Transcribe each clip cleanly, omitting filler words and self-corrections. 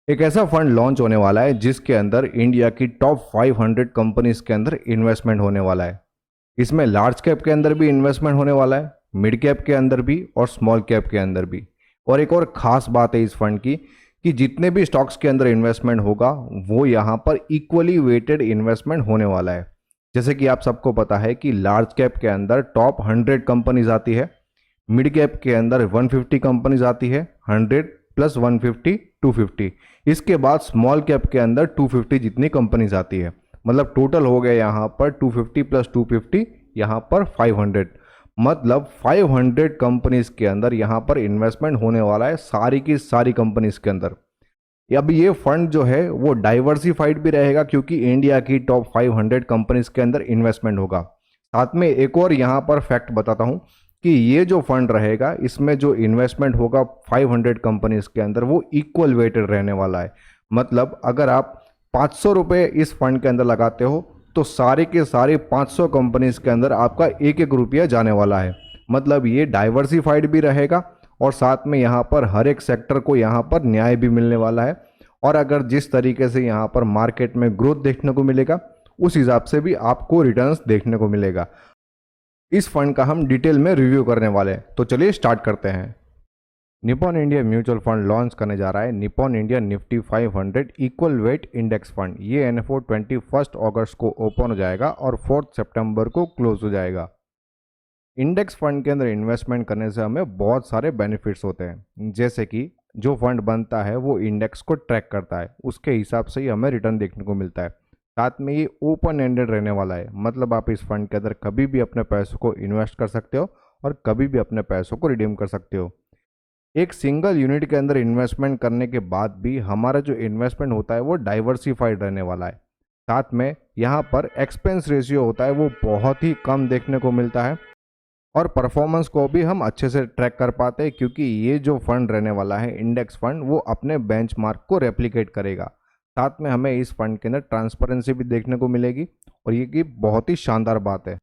एक ऐसा fund launch होने वाला है जिसके अंदर इंडिया की टॉप 500 कंपनीज के अंदर इन्वेस्टमेंट होने वाला है। इसमें लार्ज कैप के अंदर भी इन्वेस्टमेंट होने वाला है, मिड कैप के अंदर भी और स्मॉल कैप के अंदर भी। और एक और ख़ास बात है इस फंड की कि जितने भी स्टॉक्स के अंदर इन्वेस्टमेंट होगा वो यहाँ पर इक्वली वेटेड इन्वेस्टमेंट होने वाला है। जैसे कि आप सबको पता है कि लार्ज कैप के अंदर टॉप 100 कंपनीज आती है, मिड कैप के अंदर 150 कंपनीज आती है, 100 प्लस 150 250। इसके बाद स्मॉल कैप के अंदर 250 जितनी कंपनीज आती है। मतलब टोटल हो गया यहाँ पर 250 प्लस 250, यहाँ पर 500। मतलब 500 कंपनीज के अंदर यहाँ पर इन्वेस्टमेंट होने वाला है, सारी की सारी कंपनीज के अंदर। अब ये फंड जो है वो डाइवर्सिफाइड भी रहेगा क्योंकि इंडिया की टॉप 500 कंपनीज के अंदर इन्वेस्टमेंट होगा। साथ में एक और यहाँ पर फैक्ट बताता हूँ कि ये जो फंड रहेगा इसमें जो इन्वेस्टमेंट होगा 500 कंपनीज के अंदर वो इक्वल वेटेड रहने वाला है। मतलब अगर आप 500 रुपये इस फंड के अंदर लगाते हो तो सारे के सारे 500 कंपनीज के अंदर आपका एक एक रुपया जाने वाला है। मतलब ये डाइवर्सिफाइड भी रहेगा और साथ में यहाँ पर हर एक सेक्टर को यहाँ पर न्याय भी मिलने वाला है। और अगर जिस तरीके से यहाँ पर मार्केट में ग्रोथ देखने को मिलेगा उस हिसाब से भी आपको रिटर्न्स देखने को मिलेगा। इस फंड का हम डिटेल में रिव्यू करने वाले हैं, तो चलिए स्टार्ट करते हैं। Nippon India mutual fund launch करने जा रहा है Nippon India Nifty 500 equal weight index fund. ये एनएफओ 21 अगस्त को ओपन हो जाएगा और 4 सितंबर को क्लोज हो जाएगा। इंडेक्स फंड के अंदर इन्वेस्टमेंट करने से हमें बहुत सारे बेनिफिट्स होते हैं, जैसे कि जो फंड बनता है वो इंडेक्स को ट्रैक करता है, उसके हिसाब से ही हमें रिटर्न देखने को मिलता है। साथ में ये ओपन एंडेड रहने वाला है, मतलब आप इस फंड के अंदर कभी भी अपने पैसों को इन्वेस्ट कर सकते हो और कभी भी अपने पैसों को रिडीम कर सकते हो। एक सिंगल यूनिट के अंदर इन्वेस्टमेंट करने के बाद भी हमारा जो इन्वेस्टमेंट होता है वो डाइवर्सिफाइड रहने वाला है। साथ में यहाँ पर एक्सपेंस रेशियो होता है वो बहुत ही कम देखने को मिलता है और परफॉर्मेंस को भी हम अच्छे से ट्रैक कर पाते हैं क्योंकि ये जो फंड रहने वाला है इंडेक्स फंड वो अपने बेंचमार्क को रेप्लिकेट करेगा। साथ में हमें इस फंड के अंदर ट्रांसपेरेंसी भी देखने को मिलेगी और ये की बहुत ही शानदार बात है।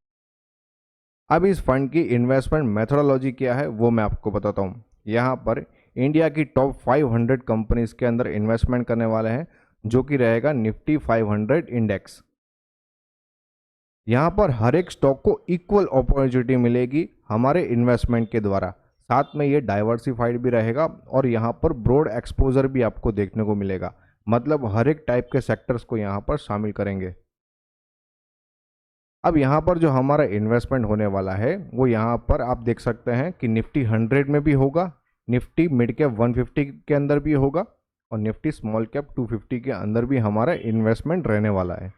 अब इस फंड की इन्वेस्टमेंट मेथोडोलॉजी क्या है वो मैं आपको बताता हूँ। यहाँ पर इंडिया की टॉप 500 कंपनीज के अंदर इन्वेस्टमेंट करने वाले हैं जो कि रहेगा निफ्टी 500 इंडेक्स। यहाँ पर हर एक स्टॉक को इक्वल अपॉर्चुनिटी मिलेगी हमारे इन्वेस्टमेंट के द्वारा। साथ में ये डाइवर्सिफाइड भी रहेगा और यहाँ पर ब्रॉड एक्सपोजर भी आपको देखने को मिलेगा, मतलब हर एक टाइप के सेक्टर्स को यहाँ पर शामिल करेंगे। अब यहाँ पर जो हमारा इन्वेस्टमेंट होने वाला है वो यहाँ पर आप देख सकते हैं कि निफ्टी 100 में भी होगा, निफ्टी मिड कैप 150 के अंदर भी होगा और निफ्टी स्मॉल कैप 250 के अंदर भी हमारा इन्वेस्टमेंट रहने वाला है।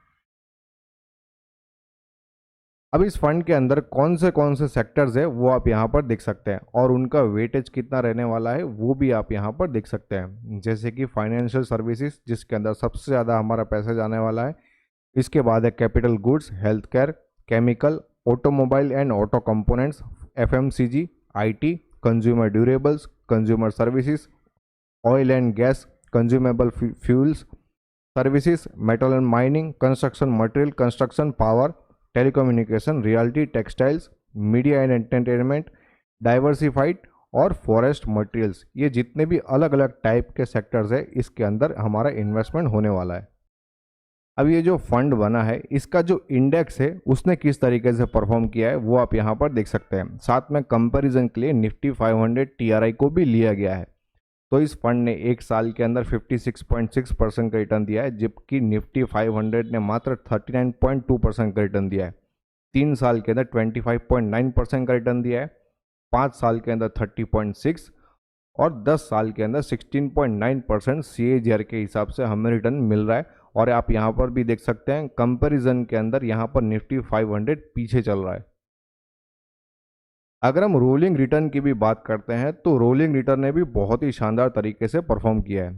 अब इस फंड के अंदर कौन से सेक्टर्स है वो आप यहाँ पर देख सकते हैं और उनका वेटेज कितना रहने वाला है वो भी आप यहाँ पर देख सकते हैं। जैसे कि फाइनेंशियल सर्विसेज जिसके अंदर सबसे ज़्यादा हमारा पैसा जाने वाला है, इसके बाद है capital goods, health care, chemical, automobile and auto components, FMCG, IT, consumer durables, consumer services, oil and gas, consumable fuels services, metal and mining, construction material, construction power, telecommunication, realty, textiles, media and entertainment, diversified और forest materials. ये जितने भी अलग अलग type के sectors है इसके अंदर हमारा इन्वेस्टमेंट होने वाला है। अब ये जो फंड बना है इसका जो इंडेक्स है उसने किस तरीके से परफॉर्म किया है वो आप यहाँ पर देख सकते हैं। साथ में कंपैरिजन के लिए निफ्टी 500 टीआरआई को भी लिया गया है। तो इस फंड ने एक साल के अंदर 56.6% का रिटर्न दिया है, जबकि निफ्टी 500 ने मात्र 39.2% का रिटर्न दिया है। 3 साल के अंदर 25.9% का रिटर्न दिया है, 5 साल के अंदर 30.6 और 10 साल के अंदर 16.9% CAGR के हिसाब से हमें रिटर्न मिल रहा है। और आप यहाँ पर भी देख सकते हैं कंपैरिजन के अंदर यहाँ पर निफ्टी 500 पीछे चल रहा है। अगर हम रोलिंग रिटर्न की भी बात करते हैं तो रोलिंग रिटर्न ने भी बहुत ही शानदार तरीके से परफॉर्म किया है।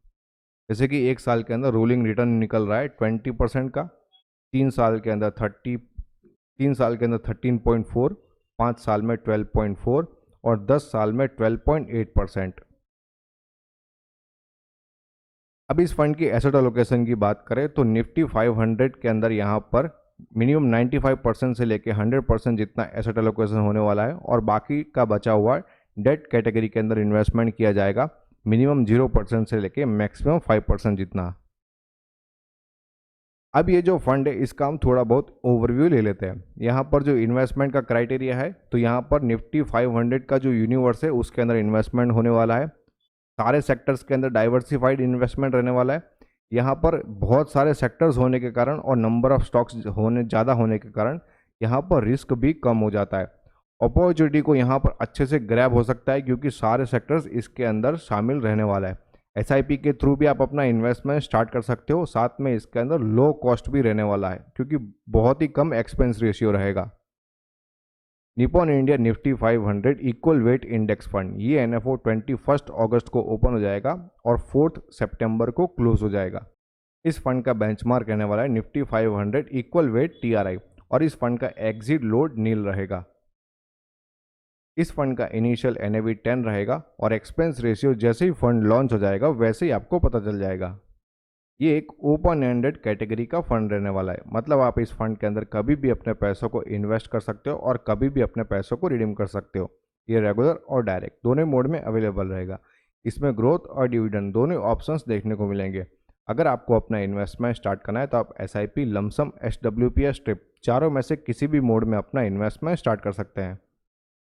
जैसे कि एक साल के अंदर रोलिंग रिटर्न निकल रहा है 20% का, 3 साल के अंदर 13.4, 5 साल में 12.4 और 10 साल में 12.8%। अब इस फंड की एसेट एलोकेशन की बात करें तो निफ्टी 500 के अंदर यहाँ पर मिनिमम 95% से लेके 100% जितना एसेट एलोकेशन होने वाला है और बाकी का बचा हुआ डेट कैटेगरी के अंदर इन्वेस्टमेंट किया जाएगा। मिनिमम 0% से लेके मैक्सिमम 5% जितना। अब ये जो फंड है इसका हम थोड़ा बहुत ओवरव्यू ले लेते हैं। यहाँ पर जो इन्वेस्टमेंट का क्राइटेरिया है, तो यहाँ पर निफ्टी 500 का जो यूनिवर्स है उसके अंदर इन्वेस्टमेंट होने वाला है। सारे सेक्टर्स के अंदर डाइवर्सिफाइड इन्वेस्टमेंट रहने वाला है। यहाँ पर बहुत सारे सेक्टर्स होने के कारण और नंबर ऑफ स्टॉक्स ज़्यादा होने के कारण यहाँ पर रिस्क भी कम हो जाता है। अपॉर्चुनिटी को यहाँ पर अच्छे से ग्रैब हो सकता है क्योंकि सारे सेक्टर्स इसके अंदर शामिल रहने वाला है। एसआईपी के थ्रू भी आप अपना इन्वेस्टमेंट स्टार्ट कर सकते हो। साथ में इसके अंदर लो कॉस्ट भी रहने वाला है क्योंकि बहुत ही कम एक्सपेंस रेशियो रहेगा। Nippon India Nifty 500 equal weight index fund, ये एनएफओ 21 अगस्त को ओपन हो जाएगा और 4 सितंबर को क्लोज हो जाएगा। इस फंड का बेंचमार्क रहने वाला है निफ्टी 500 इक्वल वेट टीआरआई और इस फंड का एग्जिट लोड नील रहेगा। इस फंड का इनिशियल एनएवी 10 रहेगा और एक्सपेंस रेशियो जैसे ही फंड लॉन्च हो जाएगा वैसे ही आपको पता चल जाएगा। ये एक ओपन एंडेड कैटेगरी का फंड रहने वाला है, मतलब आप इस फंड के अंदर कभी भी अपने पैसों को इन्वेस्ट कर सकते हो और कभी भी अपने पैसों को रिडीम कर सकते हो। ये रेगुलर और डायरेक्ट दोनों मोड में अवेलेबल रहेगा। इसमें ग्रोथ और डिविडेंड दोनों ऑप्शंस देखने को मिलेंगे। अगर आपको अपना इन्वेस्टमेंट स्टार्ट करना है तो आप एसआईपी, लमसम, एसडब्ल्यूपीएस, स्ट्रिप चारों में से किसी भी मोड में अपना इन्वेस्टमेंट स्टार्ट कर सकते हैं।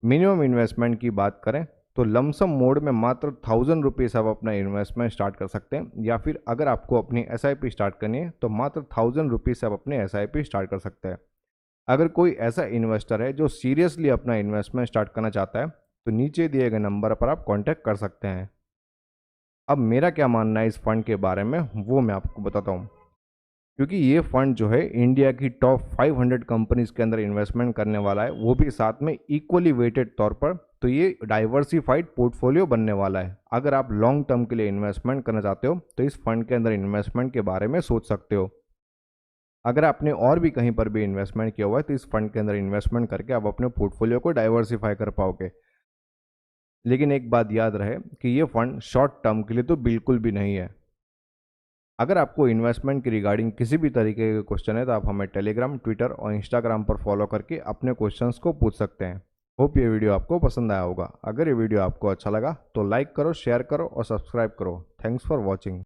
मिनिमम इन्वेस्टमेंट की बात करें तो लमसम मोड में मात्र 1000 रुपीज़ आप अपना इन्वेस्टमेंट स्टार्ट कर सकते हैं, या फिर अगर आपको अपनी एसआईपी स्टार्ट करनी है तो मात्र 1000 रुपीज़ से आप अपने एसआईपी स्टार्ट कर सकते हैं। अगर कोई ऐसा इन्वेस्टर है जो सीरियसली अपना इन्वेस्टमेंट स्टार्ट करना चाहता है तो नीचे दिए गए नंबर पर आप कॉन्टैक्ट कर सकते हैं। अब मेरा क्या मानना है इस फंड के बारे में वो मैं आपको बताता हूँ। क्योंकि ये फंड जो है इंडिया की टॉप 500 कंपनीज के अंदर इन्वेस्टमेंट करने वाला है, वो भी साथ में इक्वली वेटेड तौर पर, तो ये डाइवर्सिफाइड पोर्टफोलियो बनने वाला है। अगर आप लॉन्ग टर्म के लिए इन्वेस्टमेंट करना चाहते हो तो इस फंड के अंदर इन्वेस्टमेंट के बारे में सोच सकते हो। अगर आपने और भी कहीं पर भी इन्वेस्टमेंट किया हुआ है तो इस फंड के अंदर इन्वेस्टमेंट करके आप अपने पोर्टफोलियो को डाइवर्सिफाई कर पाओगे। लेकिन एक बात याद रहे कि ये फंड शॉर्ट टर्म के लिए तो बिल्कुल भी नहीं है। अगर आपको इन्वेस्टमेंट के रिगार्डिंग किसी भी तरीके के क्वेश्चन है तो आप हमें टेलीग्राम, ट्विटर और इंस्टाग्राम पर फॉलो करके अपने क्वेश्चंस को पूछ सकते हैं। होप ये वीडियो आपको पसंद आया होगा। अगर ये वीडियो आपको अच्छा लगा तो लाइक करो, शेयर करो और सब्सक्राइब करो। Thanks for watching.